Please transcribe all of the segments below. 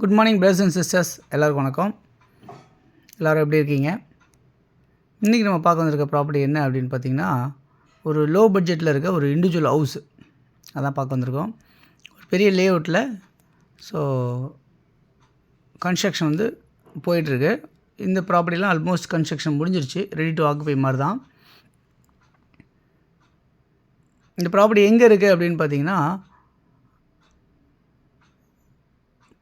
Good morning brothers and sisters, எல்லாருக்கும் வணக்கம். எல்லோரும் எப்படி இருக்கீங்க? இன்றைக்கி நம்ம பார்க்க வந்திருக்க ப்ராப்பர்ட்டி என்ன அப்படின்னு பார்த்திங்கன்னா, ஒரு லோ பட்ஜெட்டில் இருக்க ஒரு இண்டிவிஜுவல் ஹவுஸ் அதான் பார்க்க வந்திருக்கோம். ஒரு பெரிய லே அவுட்டில். ஸோ கன்ஸ்ட்ரக்ஷன் வந்து போயிட்டுருக்கு. இந்த ப்ராப்பர்ட்டிலாம் ஆல்மோஸ்ட் கன்ஸ்ட்ரக்ஷன் முடிஞ்சிருச்சு, ரெடி டு ஆக்குபை மாதிரி தான். இந்த ப்ராப்பர்ட்டி எங்கே இருக்குது அப்படின்னு பார்த்திங்கன்னா,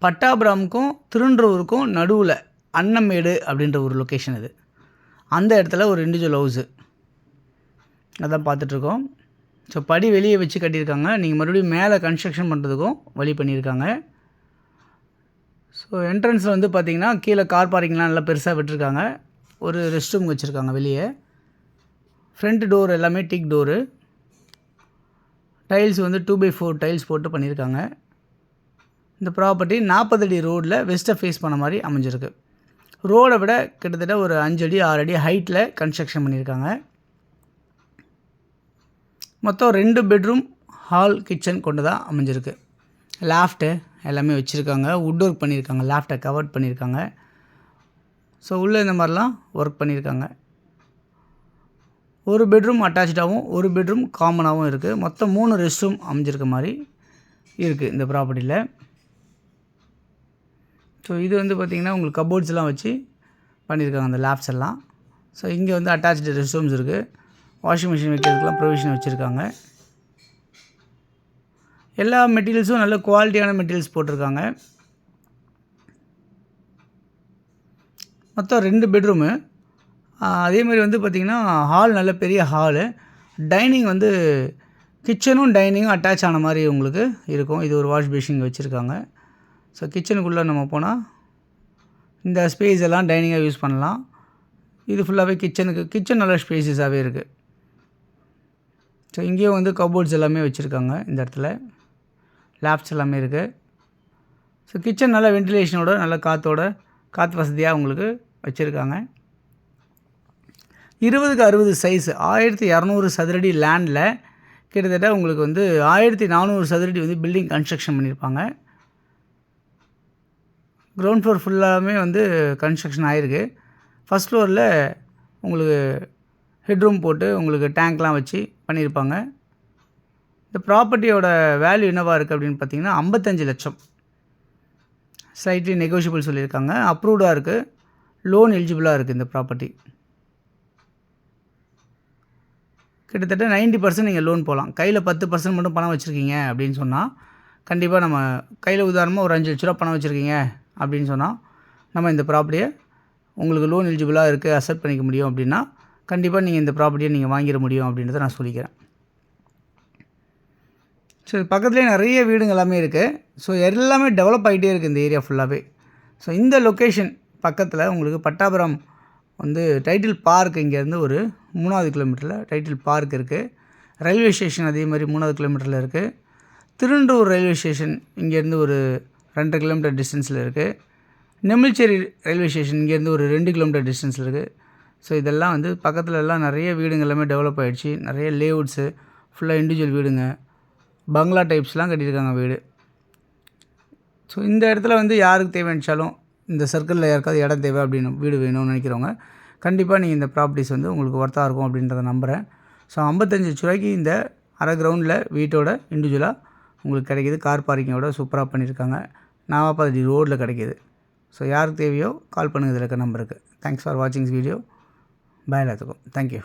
பட்டாபுரமுக்கும் திருன்றூருக்கும் நடுவில் அன்னமேடு அப்படின்ற ஒரு லொக்கேஷன் இது. அந்த இடத்துல ஒரு இண்டிவிஜுவல் ஹவுஸு அதான் பார்த்துட்ருக்கோம். ஸோ படி வெளியே வச்சு கட்டியிருக்காங்க. நீங்கள் மறுபடியும் மேலே கன்ஸ்ட்ரக்ஷன் பண்ணுறதுக்கும் வழி பண்ணியிருக்காங்க. ஸோ என்ட்ரன்ஸில் வந்து பார்த்திங்கன்னா கீழே கார் பார்க்கிங்லாம் நல்லா பெருசாக விட்டுருக்காங்க. ஒரு ரெஸ்ட் ரூம் வச்சுருக்காங்க வெளியே. ஃப்ரண்ட் டோர் எல்லாமே டீக் டோரு. டைல்ஸ் வந்து 2x4 டைல்ஸ் போட்டு பண்ணியிருக்காங்க. இந்த ப்ராப்பர்ட்டி 40 அடி ரோடில் வெஸ்ட்டை ஃபேஸ் பண்ண மாதிரி அமைஞ்சிருக்கு. ரோடை விட கிட்டத்தட்ட ஒரு 5 அடி 6 அடி ஹைட்டில் கன்ஸ்ட்ரக்ஷன் பண்ணியிருக்காங்க. மொத்தம் 2 பெட்ரூம் ஹால் கிச்சன் கொண்டு தான் அமைஞ்சிருக்கு. லாஃப்ட்டு எல்லாமே வச்சுருக்காங்க. வுட் ஒர்க் பண்ணியிருக்காங்க. லாஃப்ட்டை கவர்ட் பண்ணியிருக்காங்க. ஸோ உள்ளே இந்த மாதிரிலாம் ஒர்க் பண்ணியிருக்காங்க. ஒரு பெட்ரூம் அட்டாச்சாகவும் ஒரு பெட்ரூம் காமனாகவும் இருக்குது. மொத்தம் 3 ரெஸ்ட் ரூம் அமைஞ்சிருக்க மாதிரி இருக்குது இந்த ப்ராப்பர்ட்டியில். ஸோ இது வந்து பார்த்திங்கன்னா உங்களுக்கு கபோர்ட்ஸ்லாம் வச்சு பண்ணியிருக்காங்க அந்த லேப்ஸ் எல்லாம். ஸோ இங்கே வந்து அட்டாச்சு ரெஸ்ட் ரூம்ஸ் இருக்குது. வாஷிங் மிஷின் வைக்கிறதுக்கெலாம் ப்ரொவிஷன் வச்சுருக்காங்க. எல்லா மெட்டீரியல்ஸும் நல்ல குவாலிட்டியான மெட்டீரியல்ஸ் போட்டிருக்காங்க. மொத்தம் 2 பெட்ரூமு. அதேமாதிரி வந்து பார்த்திங்கன்னா ஹால் நல்ல பெரிய ஹாலு. டைனிங் வந்து கிச்சனும் டைனிங்கும் அட்டாச் ஆன மாதிரி உங்களுக்கு இருக்கும். இது ஒரு வாஷ் பேஷின் வச்சுருக்காங்க. ஸோ கிச்சனுக்குள்ளே நம்ம போனால் இந்த ஸ்பேஸ் எல்லாம் டைனிங்காக யூஸ் பண்ணலாம். இது ஃபுல்லாகவே கிச்சன் நல்ல ஸ்பேஸஸாகவே இருக்குது. ஸோ இங்கேயும் வந்து கபோர்ட்ஸ் எல்லாமே வச்சுருக்காங்க. இந்த இடத்துல லேப்ஸ் எல்லாமே இருக்குது. ஸோ கிச்சன் நல்ல வென்டிலேஷனோட நல்ல காற்று வசதியாக உங்களுக்கு வச்சுருக்காங்க. 20x60 சைஸு 1200 சதுரடி லேண்டில் கிட்டத்தட்ட உங்களுக்கு வந்து 1400 சதுரடி வந்து பில்டிங் கன்ஸ்ட்ரக்ஷன் பண்ணியிருப்பாங்க. கிரவுண்ட் ஃப்ளோர் ஃபுல்லாகவே வந்து கன்ஸ்ட்ரக்ஷன் ஆகிருக்கு. ஃபஸ்ட் ஃப்ளோரில் உங்களுக்கு ஹெட்ரூம் போட்டு உங்களுக்கு டேங்க்லாம் வச்சு பண்ணியிருப்பாங்க. இந்த ப்ராப்பர்ட்டியோட வேல்யூ என்னவாக இருக்குது அப்படின்னு பார்த்தீங்கன்னா 55 லட்சம். ஸ்லைட்லி நெகோஷியபிள் சொல்லியிருக்காங்க. அப்ரூவ்டாக இருக்குது. லோன் எலிஜிபிளாக இருக்குது இந்த ப்ராப்பர்ட்டி. கிட்டத்தட்ட 90% நீங்கள் லோன் போகலாம். கையில் 10% மட்டும் பணம் வச்சுருக்கீங்க அப்படின்னு சொன்னால் கண்டிப்பாக நம்ம கையில் உதாரணமாக ஒரு 5 லட்ச ரூபா பணம் வச்சுருக்கீங்க அப்படின்னு சொன்னால் நம்ம இந்த ப்ராப்பர்ட்டியை உங்களுக்கு லோன் எலிஜிபிளாக இருக்குது, அக்செப்ட் பண்ணிக்க முடியும் அப்படின்னா கண்டிப்பாக நீங்கள் இந்த ப்ராப்பர்ட்டியை நீங்கள் வாங்கிட முடியும் அப்படின்றத நான் சொல்லிக்கிறேன். ஸோ பக்கத்துலேயே நிறைய வீடுங்க எல்லாமே இருக்குது. ஸோ எல்லாமே டெவலப் ஆகிட்டே இருக்குது இந்த ஏரியா ஃபுல்லாகவே. ஸோ இந்த லொக்கேஷன் பக்கத்தில் உங்களுக்கு பட்டாபுரம் வந்து டைட்டில் பார்க் இங்கேருந்து ஒரு 3வது கிலோமீட்டரில் டைட்டில் பார்க் இருக்குது. ரயில்வே ஸ்டேஷன் அதே மாதிரி 3வது கிலோமீட்டரில் இருக்குது. திருண்டூர் ரயில்வே ஸ்டேஷன் இங்கேருந்து ஒரு 2 கிலோமீட்டர் டிஸ்டன்ஸில் இருக்குது. நெமில்ச்சேரி ரயில்வே ஸ்டேஷன் இங்கேருந்து ஒரு 2 கிலோமீட்டர் டிஸ்டன்ஸில் இருக்குது. ஸோ இதெல்லாம் வந்து பக்கத்தில் எல்லாம் நிறைய வீடுங்க எல்லாமே டெவலப் ஆகிடுச்சு. நிறைய லேஅவுட்ஸு ஃபுல்லாக இண்டிவிஜுவல் வீடுங்க, பங்களா டைப்ஸ்லாம் கட்டியிருக்காங்க வீடு. ஸோ இந்த இடத்துல வந்து யாருக்கு தேவையானிச்சாலும் இந்த சர்க்கிளில் யாருக்காவது இடம் தேவை அப்படின்னு வீடு வேணும்னு நினைக்கிறவங்க கண்டிப்பாக நீங்கள் இந்த ப்ராப்பர்ட்டிஸ் வந்து உங்களுக்கு ஒர்த்தாக இருக்கும் அப்படின்றத நம்புகிறேன். ஸோ 55 லட்ச ரூபாய்க்கு இந்த அரை கிரவுண்டில் வீட்டோட இண்டிவிஜுவலாக உங்களுக்கு கிடைக்கிது. கார் பார்க்கிங்கோட சூப்பராக பண்ணியிருக்காங்க. 40 அடி ரோடில் கிடைக்கிது. ஸோ யாருக்கு தேவையோ கால் பண்ணுங்கள் இதில் இருக்க நம்பருக்கு. தேங்க்ஸ் ஃபார் வாட்சிங் திஸ் வீடியோ. பாய் எல்லாத்துக்கும். தேங்க்யூ.